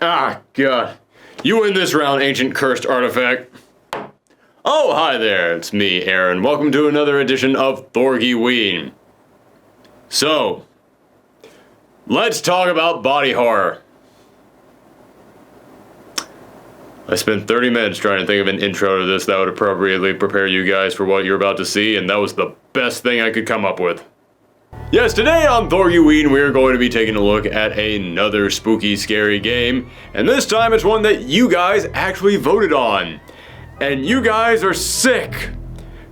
Ah, God. You win this round, ancient cursed artifact. Oh, hi there, it's me, Aaron. Welcome to another edition of Thorgiween. So, let's talk about body horror. I spent 30 minutes trying to think of an intro to this that would appropriately prepare you guys for what you're about to see, and that was the best thing I could come up with. Yes, today on Thorgiween, we're going to be taking a look at another spooky, scary game, and this time it's one that you guys actually voted on. And you guys are sick,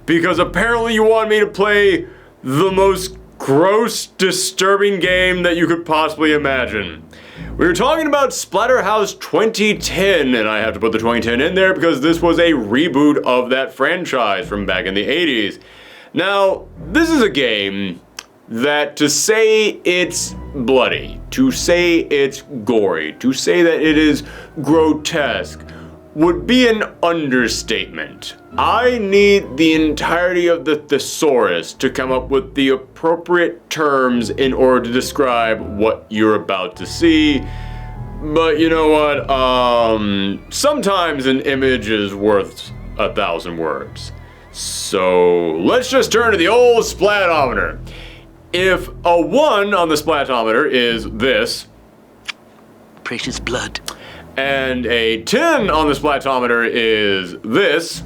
because apparently you want me to play the most gross, disturbing game that you could possibly imagine. We were talking about Splatterhouse 2010, and I have to put the 2010 in there because this was a reboot of that franchise from back in the 80s. Now, this is a game that to say it's bloody, to say it's gory, to say that it is grotesque, would be an understatement. I need the entirety of the thesaurus to come up with the appropriate terms in order to describe what you're about to see. But you know what? Sometimes an image is worth 1,000 words. So let's just turn to the old splatometer. If a 1 on the splatometer is this, precious blood, and a 10 on the splatometer is this,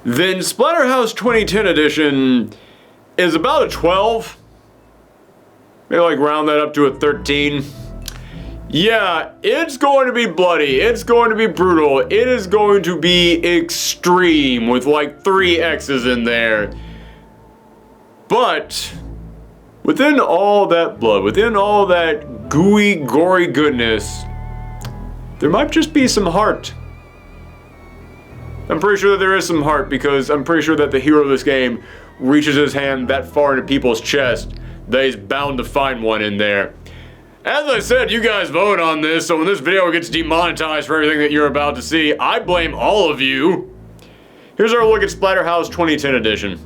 then Splatterhouse 2010 edition is about a 12. Maybe like round that up to a 13. Yeah, it's going to be bloody, it's going to be brutal, it is going to be extreme with like 3 X's in there. But within all that blood, within all that gooey, gory goodness, there might just be some heart. I'm pretty sure that there is some heart because I'm pretty sure that the hero of this game reaches his hand that far into people's chest that he's bound to find one in there. As I said, you guys vote on this, so when this video gets demonetized for everything that you're about to see, I blame all of you. Here's our look at Splatterhouse 2010 edition.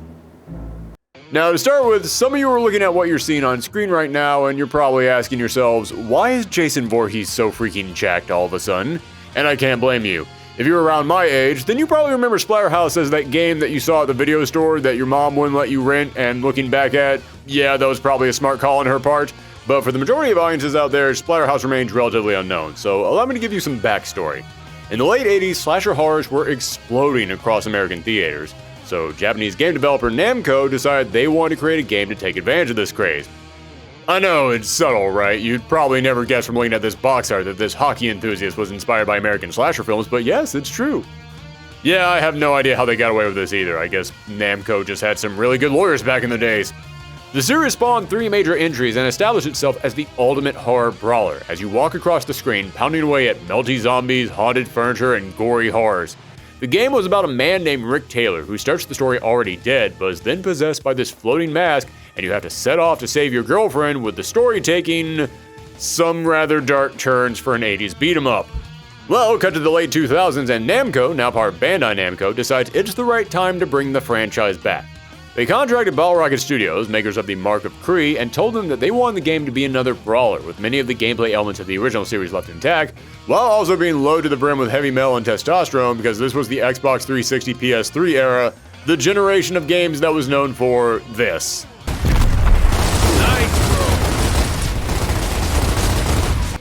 Now, to start with, some of you are looking at what you're seeing on screen right now, and you're probably asking yourselves, why is Jason Voorhees so freaking jacked all of a sudden? And I can't blame you. If you're around my age, then you probably remember Splatterhouse as that game that you saw at the video store that your mom wouldn't let you rent, and looking back at, yeah, that was probably a smart call on her part. But for the majority of audiences out there, Splatterhouse remains relatively unknown, so allow me to give you some backstory. In the late 80s, slasher horrors were exploding across American theaters. So Japanese game developer Namco decided they wanted to create a game to take advantage of this craze. I know, it's subtle, right? You'd probably never guess from looking at this box art that this hockey enthusiast was inspired by American slasher films, but yes, it's true. Yeah, I have no idea how they got away with this either. I guess Namco just had some really good lawyers back in the days. The series spawned 3 major entries and established itself as the ultimate horror brawler as you walk across the screen pounding away at melty zombies, haunted furniture, and gory horrors. The game was about a man named Rick Taylor who starts the story already dead, but is then possessed by this floating mask, and you have to set off to save your girlfriend, with the story taking some rather dark turns for an 80s beat-em-up. Well, cut to the late 2000s, and Namco, now part of Bandai Namco, decides it's the right time to bring the franchise back. They contracted Rocket Studios, makers of the Mark of Kree, and told them that they wanted the game to be another brawler, with many of the gameplay elements of the original series left intact, while also being loaded to the brim with heavy metal and testosterone because this was the Xbox 360 PS3 era, the generation of games that was known for this.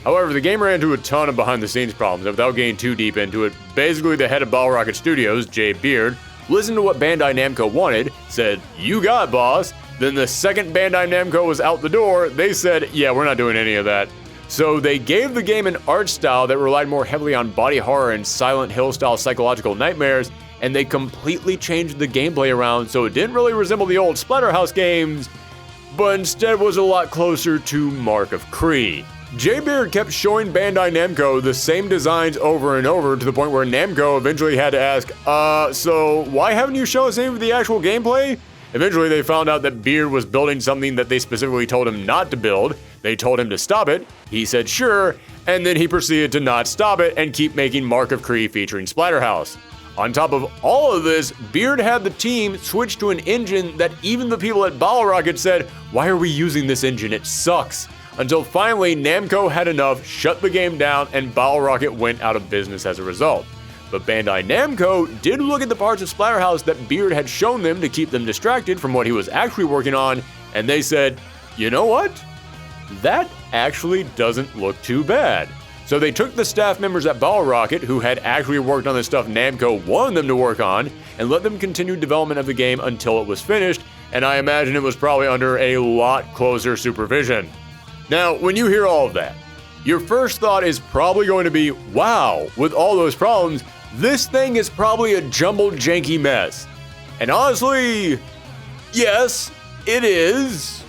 However, the game ran into a ton of behind-the-scenes problems, and without getting too deep into it, basically the head of Rocket Studios, Jay Beard, listened to what Bandai Namco wanted, said, "You got it, boss." Then the second Bandai Namco was out the door, they said, "Yeah, we're not doing any of that." So they gave the game an art style that relied more heavily on body horror and Silent Hill-style psychological nightmares, and they completely changed the gameplay around so it didn't really resemble the old Splatterhouse games, but instead was a lot closer to Mark of Kree. Jay Beard kept showing Bandai Namco the same designs over and over to the point where Namco eventually had to ask, so why haven't you shown us any of the actual gameplay? Eventually they found out that Beard was building something that they specifically told him not to build. They told him to stop it, he said sure, and then he proceeded to not stop it and keep making Mark of Kree featuring Splatterhouse. On top of all of this, Beard had the team switch to an engine that even the people at Rocket said, "Why are we using this engine? It sucks." until finally Namco had enough, shut the game down, and Bottle Rocket went out of business as a result. But Bandai Namco did look at the parts of Splatterhouse that Beard had shown them to keep them distracted from what he was actually working on, and they said, you know what? That actually doesn't look too bad. So they took the staff members at Bottle Rocket who had actually worked on the stuff Namco wanted them to work on and let them continue development of the game until it was finished, and I imagine it was probably under a lot closer supervision. Now, when you hear all of that, your first thought is probably going to be, wow, with all those problems, this thing is probably a jumbled, janky mess. And honestly, yes, it is.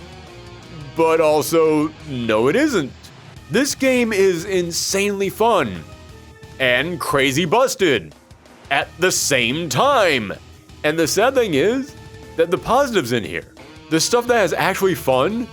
But also, no it isn't. This game is insanely fun. And crazy busted. At the same time. And the sad thing is, that the positives in here, the stuff that is actually fun,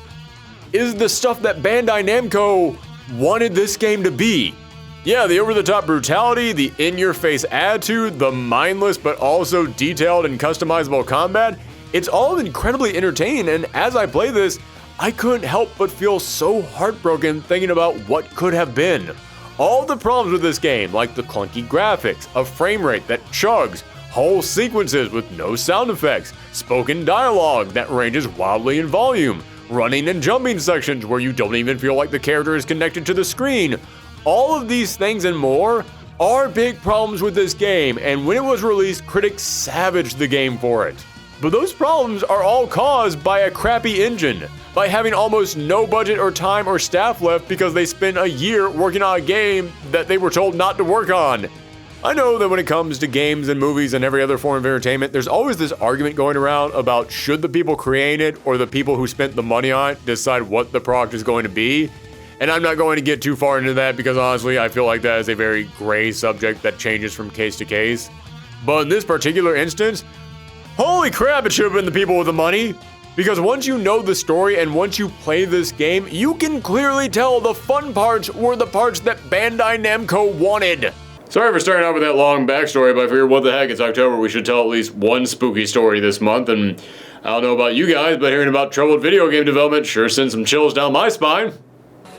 is the stuff that Bandai Namco wanted this game to be. Yeah, the over-the-top brutality, the in-your-face attitude, the mindless but also detailed and customizable combat, it's all incredibly entertaining, and as I play this, I couldn't help but feel so heartbroken thinking about what could have been. All the problems with this game, like the clunky graphics, a frame rate that chugs, whole sequences with no sound effects, spoken dialogue that ranges wildly in volume, running and jumping sections where you don't even feel like the character is connected to the screen. All of these things and more are big problems with this game, and when it was released, critics savaged the game for it. But those problems are all caused by a crappy engine, by having almost no budget or time or staff left because they spent a year working on a game that they were told not to work on. I know that when it comes to games and movies and every other form of entertainment, there's always this argument going around about should the people creating it or the people who spent the money on it decide what the product is going to be. And I'm not going to get too far into that because honestly, I feel like that is a very gray subject that changes from case to case. But in this particular instance, holy crap, it should have been the people with the money. Because once you know the story and once you play this game, you can clearly tell the fun parts were the parts that Bandai Namco wanted. Sorry for starting out with that long backstory, but I figured what the heck, it's October, we should tell at least one spooky story this month, and I don't know about you guys, but hearing about troubled video game development sure sends some chills down my spine.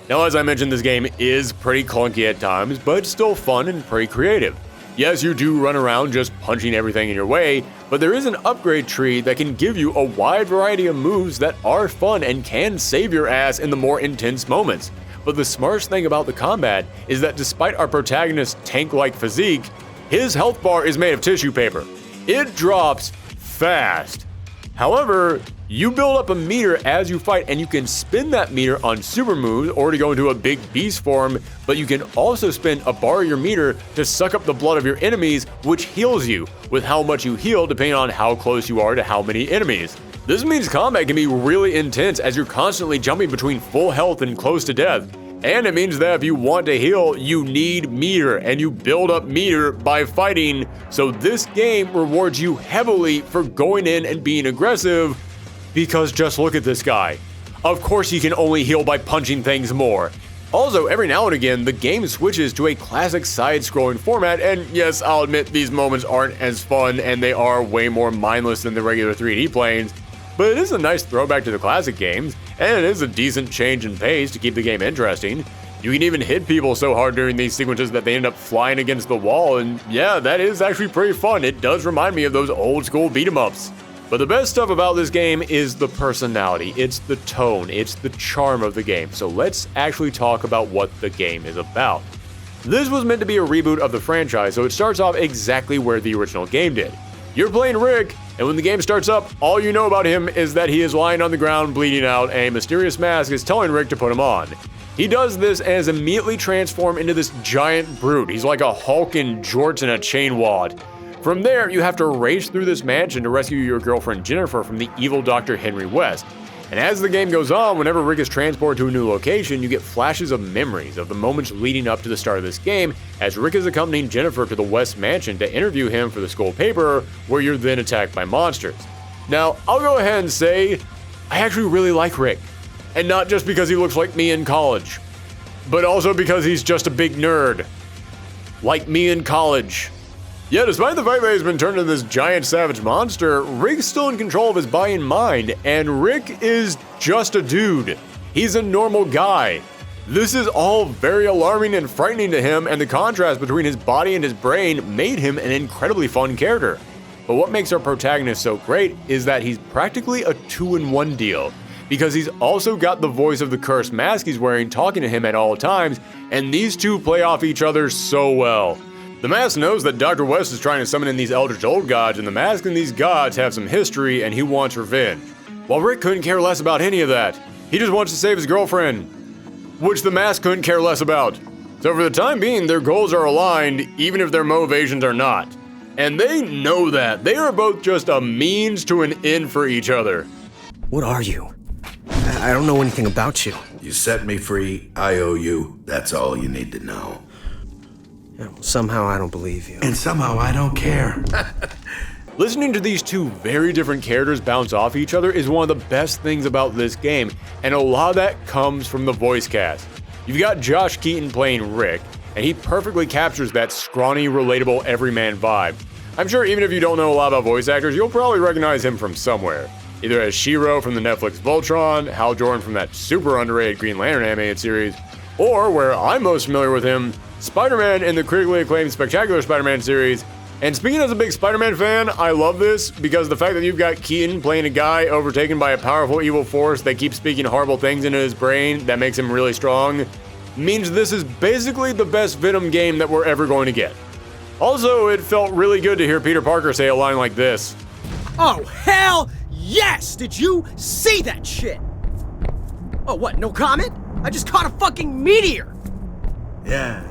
Now, as I mentioned, this game is pretty clunky at times, but it's still fun and pretty creative. Yes, you do run around just punching everything in your way, but there is an upgrade tree that can give you a wide variety of moves that are fun and can save your ass in the more intense moments. But the smartest thing about the combat is that despite our protagonist's tank-like physique, his health bar is made of tissue paper. It drops fast. However, you build up a meter as you fight, and you can spin that meter on super moves or to go into a big beast form, but you can also spin a bar of your meter to suck up the blood of your enemies, which heals you, with how much you heal depending on how close you are to how many enemies. This means combat can be really intense as you're constantly jumping between full health and close to death. And it means that if you want to heal, you need meter, and you build up meter by fighting. So this game rewards you heavily for going in and being aggressive, because just look at this guy. Of course he can only heal by punching things more. Also, every now and again, the game switches to a classic side-scrolling format, and yes, I'll admit these moments aren't as fun and they are way more mindless than the regular 3D planes. But it is a nice throwback to the classic games, and it is a decent change in pace to keep the game interesting. You can even hit people so hard during these sequences that they end up flying against the wall, and yeah, that is actually pretty fun. It does remind me of those old school beat-em-ups. But the best stuff about this game is the personality, it's the tone, it's the charm of the game. So let's actually talk about what the game is about. This was meant to be a reboot of the franchise, so it starts off exactly where the original game did. You're playing Rick, and when the game starts up, all you know about him is that he is lying on the ground bleeding out, and a mysterious mask is telling Rick to put him on. He does this and is immediately transformed into this giant brute. He's like a Hulk in jorts and a chain wad. From there, you have to race through this mansion to rescue your girlfriend Jennifer from the evil Dr. Henry West. And as the game goes on, whenever Rick is transported to a new location, you get flashes of memories of the moments leading up to the start of this game, as Rick is accompanying Jennifer to the West Mansion to interview him for the school paper, where you're then attacked by monsters. Now, I'll go ahead and say, I actually really like Rick. And not just because he looks like me in college, but also because he's just a big nerd. Like me in college. Yeah, despite the fact that he's been turned into this giant savage monster, Rick's still in control of his body and mind, and Rick is just a dude. He's a normal guy. This is all very alarming and frightening to him, and the contrast between his body and his brain made him an incredibly fun character. But what makes our protagonist so great is that he's practically a 2-in-1 deal, because he's also got the voice of the cursed mask he's wearing talking to him at all times, and these two play off each other so well. The mask knows that Dr. West is trying to summon in these eldritch old gods, and the mask and these gods have some history, and he wants revenge. While Rick couldn't care less about any of that. He just wants to save his girlfriend, which the mask couldn't care less about. So for the time being, their goals are aligned, even if their motivations are not. And they know that. They are both just a means to an end for each other. What are you? I don't know anything about you. You set me free, I owe you. That's all you need to know. Yeah, well, somehow I don't believe you. And somehow I don't care. Listening to these two very different characters bounce off each other is one of the best things about this game, and a lot of that comes from the voice cast. You've got Josh Keaton playing Rick, and he perfectly captures that scrawny, relatable everyman vibe. I'm sure even if you don't know a lot about voice actors, you'll probably recognize him from somewhere. Either as Shiro from the Netflix Voltron, Hal Jordan from that super underrated Green Lantern animated series, or where I'm most familiar with him, Spider-Man in the critically acclaimed Spectacular Spider-Man series. And speaking as a big Spider-Man fan, I love this because the fact that you've got Keaton playing a guy overtaken by a powerful evil force that keeps speaking horrible things into his brain that makes him really strong means this is basically the best Venom game that we're ever going to get. Also, it felt really good to hear Peter Parker say a line like this. Oh, hell yes! Did you see that shit? Oh, what, no comment? I just caught a fucking meteor! Yeah,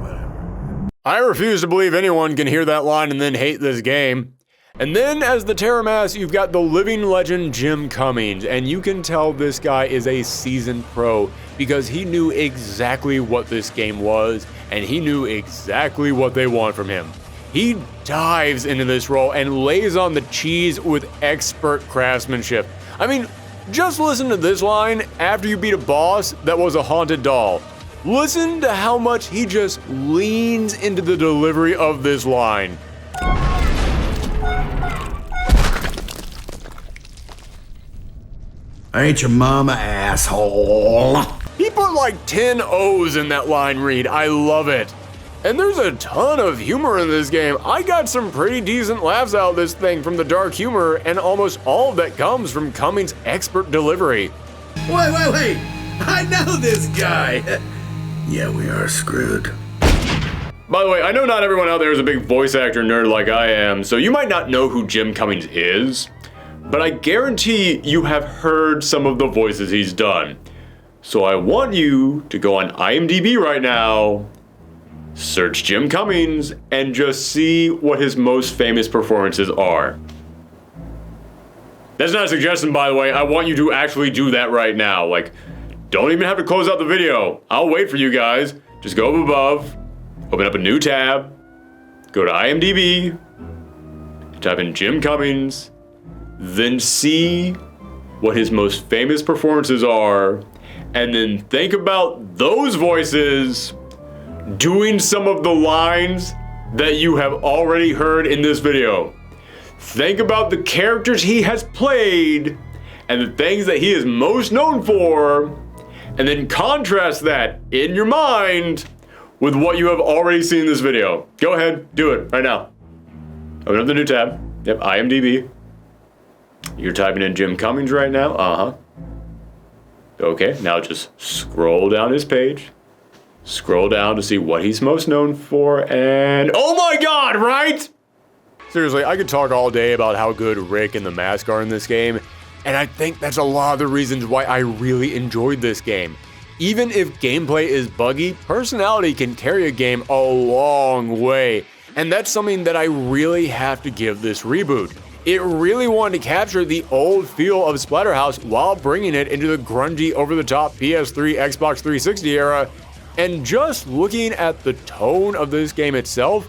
whatever. I refuse to believe anyone can hear that line and then hate this game. And then as the Terror Mask, you've got the living legend Jim Cummings, and you can tell this guy is a seasoned pro because he knew exactly what this game was, and he knew exactly what they want from him. He dives into this role and lays on the cheese with expert craftsmanship. I mean, just listen to this line after you beat a boss that was a haunted doll. Listen to how much he just leans into the delivery of this line. I ain't your mama, asshole. He put like 10 O's in that line read. I love it. And there's a ton of humor in this game. I got some pretty decent laughs out of this thing from the dark humor, and almost all of that comes from Cummings' expert delivery. Wait. I know this guy. Yeah, we are screwed. By the way, I know not everyone out there is a big voice actor nerd like I am, so you might not know who Jim Cummings is, but I guarantee you have heard some of the voices he's done. So I want you to go on IMDb right now, search Jim Cummings, and just see what his most famous performances are. That's not a suggestion, by the way. I want you to actually do that right now. Like, don't even have to close out the video. I'll wait for you guys. Just go up above, open up a new tab, go to IMDb, type in Jim Cummings, then see what his most famous performances are, and then think about those voices doing some of the lines that you have already heard in this video. Think about the characters he has played and the things that he is most known for, and then contrast that in your mind with what you have already seen in this video. Go ahead, do it right now. Open up the new tab. Yep, IMDb. You're typing in Jim Cummings right now. Okay, now just scroll down his page. Scroll down to see what he's most known for, and oh my god, right? Seriously, I could talk all day about how good Rick and the Mask are in this game, and I think that's a lot of the reasons why I really enjoyed this game. Even if gameplay is buggy, personality can carry a game a long way, and that's something that I really have to give this reboot. It really wanted to capture the old feel of Splatterhouse while bringing it into the grungy, over-the-top PS3, Xbox 360 era, and just looking at the tone of this game itself,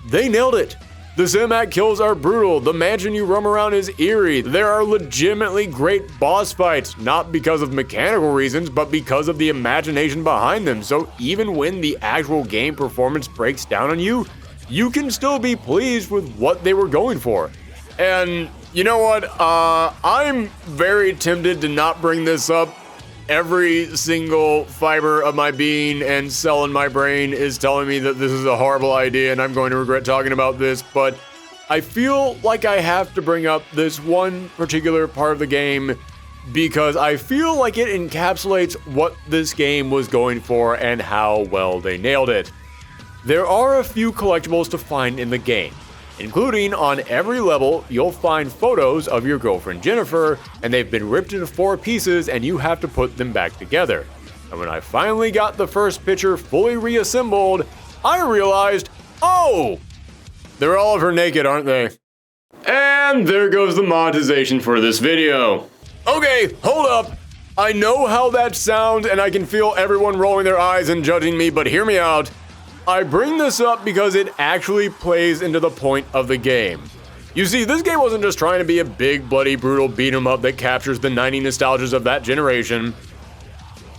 they nailed it. The cinematic kills are brutal, the mansion you roam around is eerie, there are legitimately great boss fights, not because of mechanical reasons, but because of the imagination behind them, so even when the actual game performance breaks down on you, you can still be pleased with what they were going for. And you know what, I'm very tempted to not bring this up, every single fiber of my being and cell in my brain is telling me that this is a horrible idea and I'm going to regret talking about this, but I feel like I have to bring up this one particular part of the game because I feel like it encapsulates what this game was going for and how well they nailed it. There are a few collectibles to find in the game, including on every level you'll find photos of your girlfriend Jennifer, and they've been ripped into 4 pieces and you have to put them back together. And when I finally got the first picture fully reassembled, I realized, oh, they're all of her naked, aren't they? And there goes the monetization for this video. Okay, hold up. I know how that sounds and I can feel everyone rolling their eyes and judging me, but hear me out. I bring this up because it actually plays into the point of the game. You see, this game wasn't just trying to be a big, bloody, brutal beat-em-up that captures the 90s nostalgias of that generation.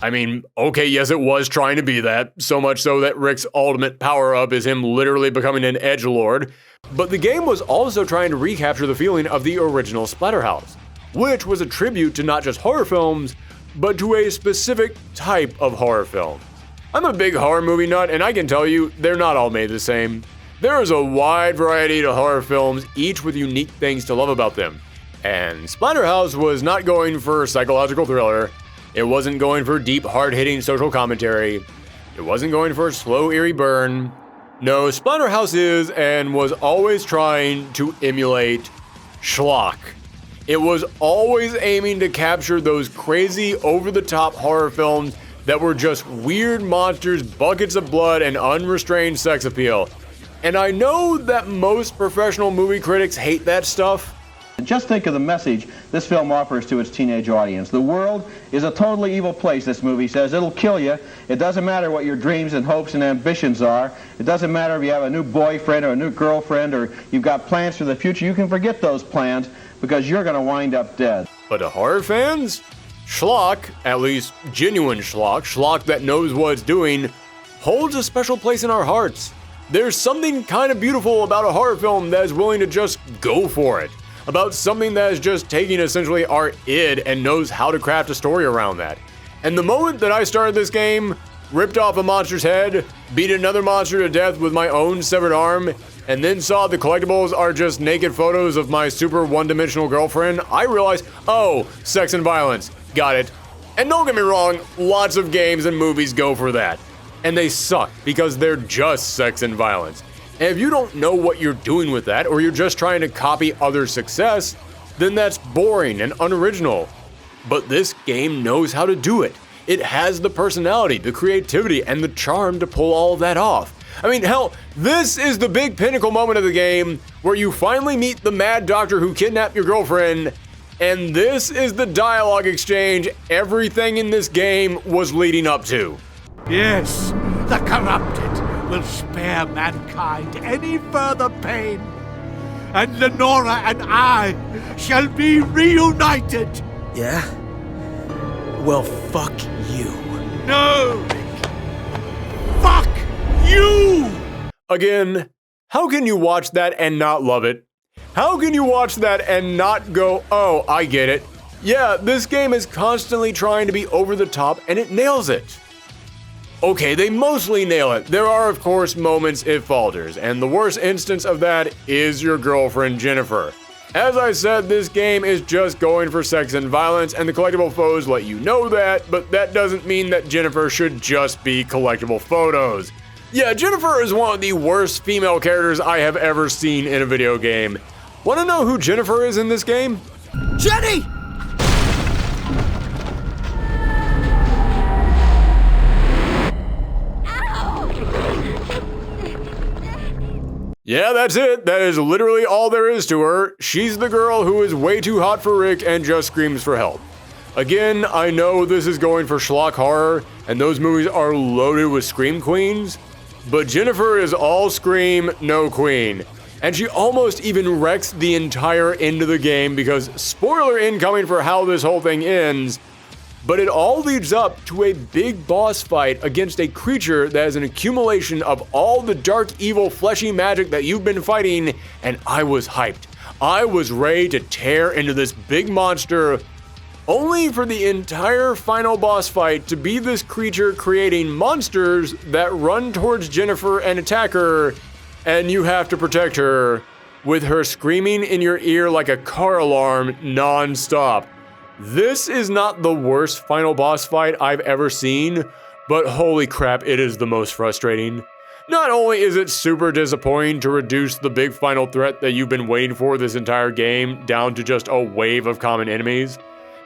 I mean, okay, yes, it was trying to be that, so much so that Rick's ultimate power-up is him literally becoming an edgelord. But the game was also trying to recapture the feeling of the original Splatterhouse, which was a tribute to not just horror films, but to a specific type of horror film. I'm a big horror movie nut, and I can tell you, they're not all made the same. There is a wide variety of horror films, each with unique things to love about them. And Splatterhouse was not going for psychological thriller. It wasn't going for deep, hard-hitting social commentary. It wasn't going for a slow, eerie burn. No, Splatterhouse is and was always trying to emulate schlock. It was always aiming to capture those crazy, over-the-top horror films that were just weird monsters, buckets of blood, and unrestrained sex appeal. And I know that most professional movie critics hate that stuff. Just think of the message this film offers to its teenage audience. The world is a totally evil place, this movie says. It'll kill you. It doesn't matter what your dreams and hopes and ambitions are. It doesn't matter if you have a new boyfriend or a new girlfriend or you've got plans for the future. You can forget those plans because you're going to wind up dead. But to horror fans, schlock, at least genuine schlock that knows what it's doing, holds a special place in our hearts. There's something kind of beautiful about a horror film that is willing to just go for it. About something that is just taking essentially our id and knows how to craft a story around that. And the moment that I started this game, ripped off a monster's head, beat another monster to death with my own severed arm, and then saw the collectibles are just naked photos of my super one-dimensional girlfriend, I realized, oh, sex and violence. Got it. And don't get me wrong, lots of games and movies go for that. And they suck because they're just sex and violence. And if you don't know what you're doing with that, or you're just trying to copy other success, then that's boring and unoriginal. But this game knows how to do it. It has the personality, the creativity, and the charm to pull all of that off. I mean, hell, this is the big pinnacle moment of the game where you finally meet the mad doctor who kidnapped your girlfriend, and this is the dialogue exchange everything in this game was leading up to. Yes, the corrupted will spare mankind any further pain, and Lenora and I shall be reunited. Yeah? Well, fuck you. No, Rick. Fuck you! Again, how can you watch that and not love it? How can you watch that and not go, oh, I get it. Yeah, this game is constantly trying to be over the top and it nails it. Okay, they mostly nail it. There are, of course, moments it falters, and the worst instance of that is your girlfriend, Jennifer. As I said, this game is just going for sex and violence, and the collectible foes let you know that, but that doesn't mean that Jennifer should just be collectible photos. Yeah, Jennifer is one of the worst female characters I have ever seen in a video game. Wanna know who Jennifer is in this game? Jenny! Yeah, that's it. That is literally all there is to her. She's the girl who is way too hot for Rick and just screams for help. Again, I know this is going for schlock horror, and those movies are loaded with scream queens, but Jennifer is all scream, no queen. And she almost even wrecks the entire end of the game because, spoiler incoming for how this whole thing ends, but it all leads up to a big boss fight against a creature that is an accumulation of all the dark, evil, fleshy magic that you've been fighting, and I was hyped. I was ready to tear into this big monster, only for the entire final boss fight to be this creature creating monsters that run towards Jennifer and attack her, and you have to protect her with her screaming in your ear like a car alarm non-stop. This is not the worst final boss fight I've ever seen, but holy crap, it is the most frustrating. Not only is it super disappointing to reduce the big final threat that you've been waiting for this entire game down to just a wave of common enemies,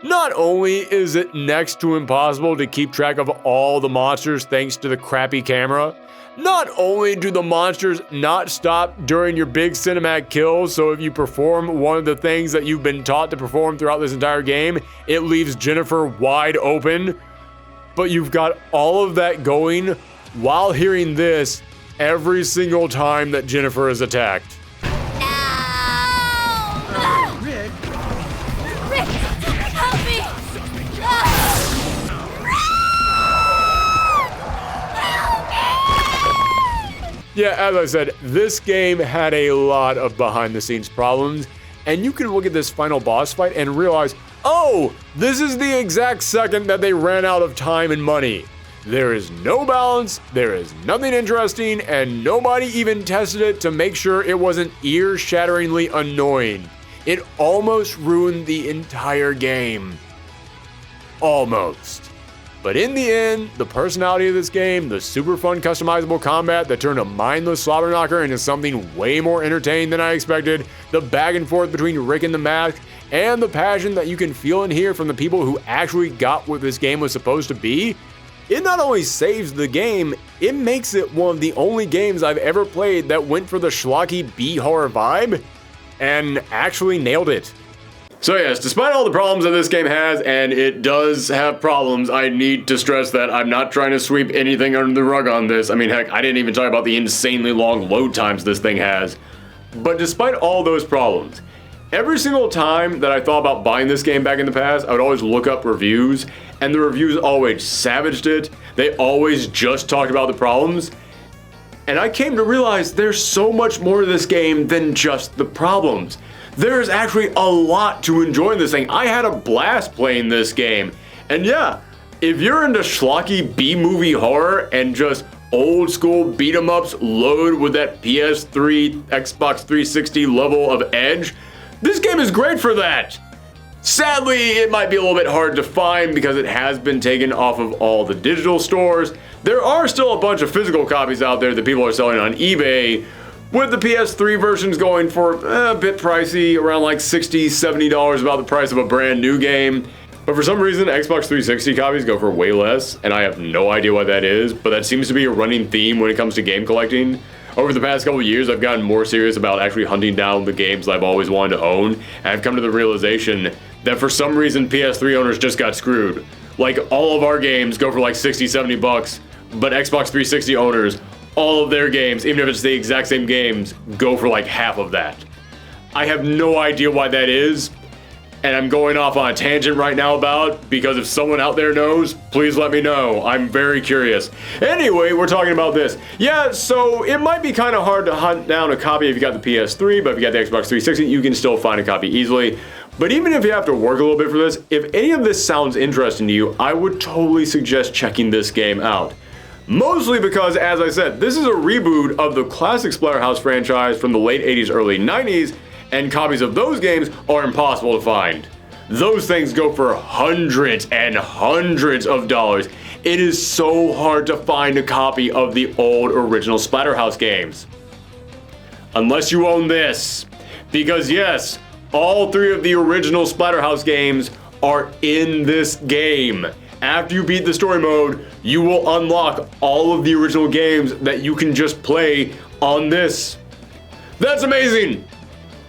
not only is it next to impossible to keep track of all the monsters thanks to the crappy camera, not only do the monsters not stop during your big cinematic kills, so if you perform one of the things that you've been taught to perform throughout this entire game, it leaves Jennifer wide open, but you've got all of that going while hearing this every single time that Jennifer is attacked. Rick! Rick! Help me! Yeah, as I said, this game had a lot of behind-the-scenes problems, and you can look at this final boss fight and realize, oh, this is the exact second that they ran out of time and money. There is no balance, there is nothing interesting, and nobody even tested it to make sure it wasn't ear-shatteringly annoying. It almost ruined the entire game. Almost. But in the end, the personality of this game, the super fun customizable combat that turned a mindless slobber knocker into something way more entertaining than I expected, the back and forth between Rick and the Mask, and the passion that you can feel and hear from the people who actually got what this game was supposed to be, it not only saves the game, it makes it one of the only games I've ever played that went for the schlocky B-horror vibe and actually nailed it. So yes, despite all the problems that this game has, and it does have problems, I need to stress that I'm not trying to sweep anything under the rug on this. I mean, heck, I didn't even talk about the insanely long load times this thing has. But despite all those problems, every single time that I thought about buying this game back in the past, I would always look up reviews, and the reviews always savaged it. They always just talked about the problems. And I came to realize there's so much more to this game than just the problems. There's actually a lot to enjoy in this thing. I had a blast playing this game. And yeah, if you're into schlocky B-movie horror and just old school beat 'em ups loaded with that PS3, Xbox 360 level of edge, this game is great for that. Sadly, it might be a little bit hard to find because it has been taken off of all the digital stores. There are still a bunch of physical copies out there that people are selling on eBay, with the PS3 versions going for a bit pricey, around like $60, $70, about the price of a brand new game. But for some reason, Xbox 360 copies go for way less, and I have no idea why that is, but that seems to be a running theme when it comes to game collecting. Over the past couple of years, I've gotten more serious about actually hunting down the games that I've always wanted to own, and I've come to the realization that for some reason PS3 owners just got screwed. Like, all of our games go for like 60, 70 bucks, but Xbox 360 owners, all of their games, even if it's the exact same games, go for like half of that. I have no idea why that is, and I'm going off on a tangent right now about, because if someone out there knows, please let me know. I'm very curious. Anyway, we're talking about this. Yeah, so it might be kind of hard to hunt down a copy if you got the PS3, but if you got the Xbox 360, you can still find a copy easily. But even if you have to work a little bit for this, if any of this sounds interesting to you, I would totally suggest checking this game out. Mostly because, as I said, this is a reboot of the classic Splatterhouse franchise from the late 80s, early 90s, and copies of those games are impossible to find. Those things go for hundreds and hundreds of dollars. It is so hard to find a copy of the old original Splatterhouse games. Unless you own this. Because yes, all three of the original Splatterhouse games are in this game. After you beat the story mode, you will unlock all of the original games that you can just play on this. That's amazing!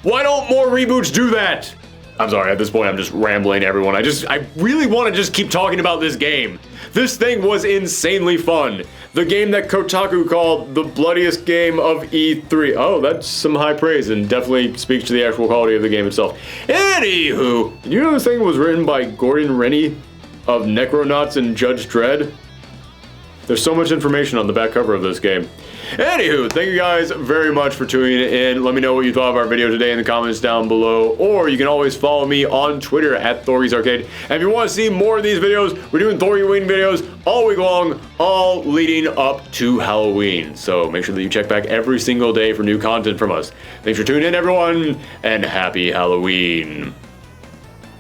Why don't more reboots do that? I'm sorry, at this point I'm just rambling, everyone. I really want to just keep talking about this game. This thing was insanely fun. The game that Kotaku called the bloodiest game of E3. Oh, that's some high praise and definitely speaks to the actual quality of the game itself. Anywho, did you know this thing was written by Gordon Rennie of Necronauts and Judge Dredd? There's so much information on the back cover of this game. Anywho, thank you guys very much for tuning in. Let me know what you thought of our video today in the comments down below, or you can always follow me on Twitter at Thorgies Arcade. And if you want to see more of these videos, we're doing Thorgiween videos all week long, all leading up to Halloween. So make sure that you check back every single day for new content from us. Thanks for tuning in, everyone, and happy Halloween.